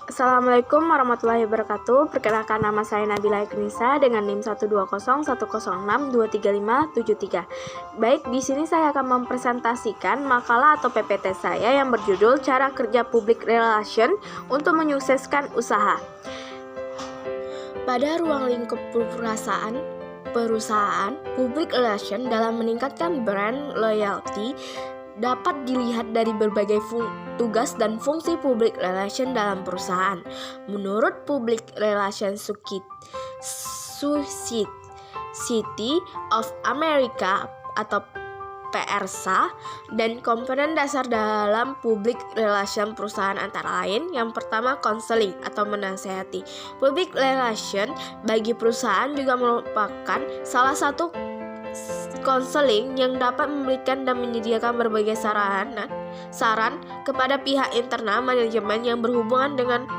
Assalamualaikum warahmatullahi wabarakatuh. Perkenalkan, nama saya Nabila Eknisa dengan NIM 12010062357 Baik, di sini saya akan mempresentasikan makalah atau PPT saya yang berjudul Cara Kerja Public Relation untuk Menyukseskan Usaha. Pada ruang lingkup perusahaan, public relation dalam meningkatkan brand loyalty dapat dilihat dari berbagai tugas dan fungsi public relation dalam perusahaan. Menurut Public Relation Society of America atau PRSA, dan komponen dasar dalam public relation perusahaan antara lain: yang pertama, counseling atau menasehati. Public relation bagi perusahaan juga merupakan salah satu konseling yang dapat memberikan dan menyediakan berbagai saran kepada pihak internal manajemen yang berhubungan dengan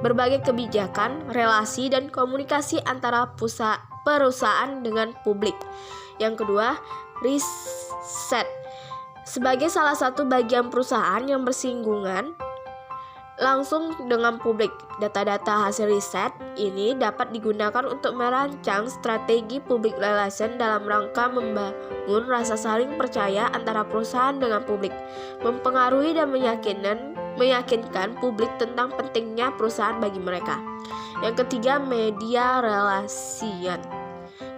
berbagai kebijakan, relasi, dan komunikasi antara perusahaan dengan publik. Yang kedua, riset. Sebagai salah satu bagian perusahaan yang bersinggungan langsung dengan publik, data-data hasil riset ini dapat digunakan untuk merancang strategi public relation dalam rangka membangun rasa saling percaya antara perusahaan dengan publik, mempengaruhi dan meyakinkan publik tentang pentingnya perusahaan bagi mereka. Yang ketiga, media relation.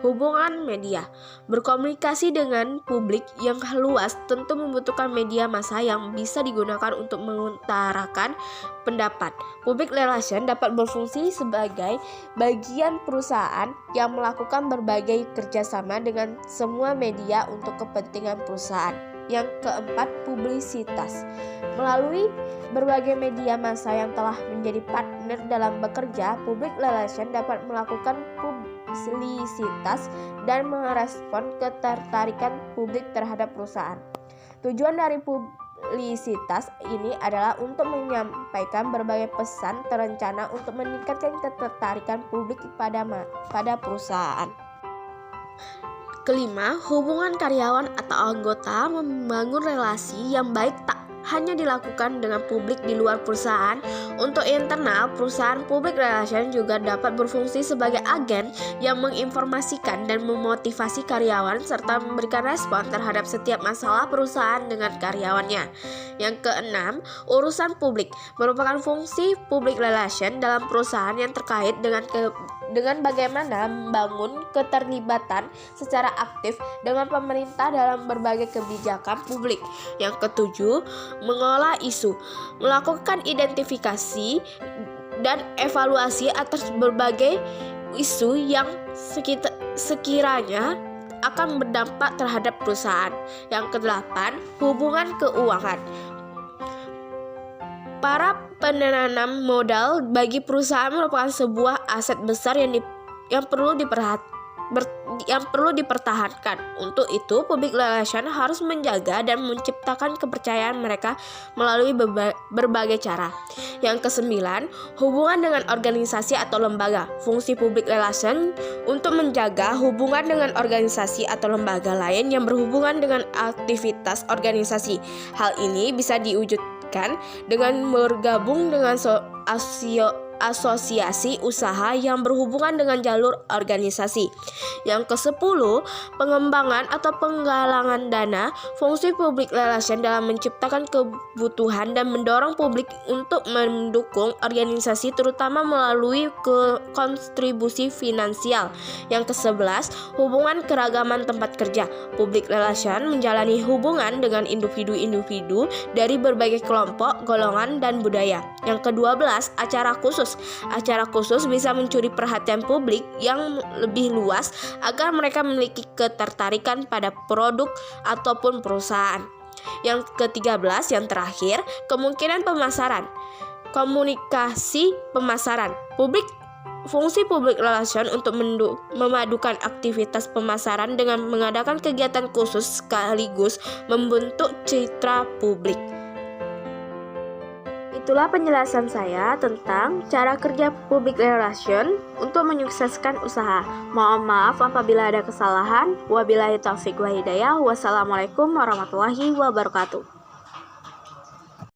Hubungan media. Berkomunikasi dengan publik yang luas tentu membutuhkan media massa yang bisa digunakan untuk mengutarakan pendapat. Public relation dapat berfungsi sebagai bagian perusahaan yang melakukan berbagai kerjasama dengan semua media untuk kepentingan perusahaan. Yang keempat, publisitas. Melalui berbagai media massa yang telah menjadi partner dalam bekerja, public relation dapat melakukan publisitas dan merespon ketertarikan publik terhadap perusahaan. Tujuan dari publisitas ini adalah untuk menyampaikan berbagai pesan terencana untuk meningkatkan ketertarikan publik pada perusahaan. Kelima, hubungan karyawan atau anggota. Membangun relasi yang baik tak hanya dilakukan dengan publik di luar perusahaan. Untuk internal perusahaan, public relation juga dapat berfungsi sebagai agen yang menginformasikan dan memotivasi karyawan serta memberikan respon terhadap setiap masalah perusahaan dengan karyawannya. Yang keenam, urusan publik. Merupakan fungsi public relation dalam perusahaan yang terkait dengan bagaimana membangun keterlibatan secara aktif dengan pemerintah dalam berbagai kebijakan publik. Yang ketujuh, mengolah isu. Melakukan identifikasi dan evaluasi atas berbagai isu yang sekiranya akan berdampak terhadap perusahaan. Yang kedelapan, hubungan keuangan. Para penanam modal bagi perusahaan merupakan sebuah aset besar yang perlu dipertahankan. Untuk itu, public relation harus menjaga dan menciptakan kepercayaan mereka melalui berbagai cara. Yang kesembilan, hubungan dengan organisasi atau lembaga. Fungsi public relation untuk menjaga hubungan dengan organisasi atau lembaga lain yang berhubungan dengan aktivitas organisasi. Hal ini bisa diwujudkan dengan bergabung dengan asosiasi usaha yang berhubungan dengan jalur organisasi. Yang ke-10, pengembangan atau penggalangan dana. Fungsi public relation dalam menciptakan kebutuhan dan mendorong publik untuk mendukung organisasi, terutama melalui kontribusi finansial. Yang ke-11, hubungan keragaman tempat kerja. Public relation menjalani hubungan dengan individu-individu dari berbagai kelompok, golongan, dan budaya. Yang ke-12, acara khusus. Acara khusus bisa mencuri perhatian publik yang lebih luas agar mereka memiliki ketertarikan pada produk ataupun perusahaan. Yang ke-13, yang terakhir, kemungkinan pemasaran. Komunikasi pemasaran. Fungsi public relation untuk memadukan aktivitas pemasaran dengan mengadakan kegiatan khusus sekaligus membentuk citra publik. Itulah penjelasan saya tentang cara kerja public relation untuk menyukseskan usaha. Mohon maaf apabila ada kesalahan. Wabillahi taufiq wa hidayah. Wassalamualaikum warahmatullahi wabarakatuh.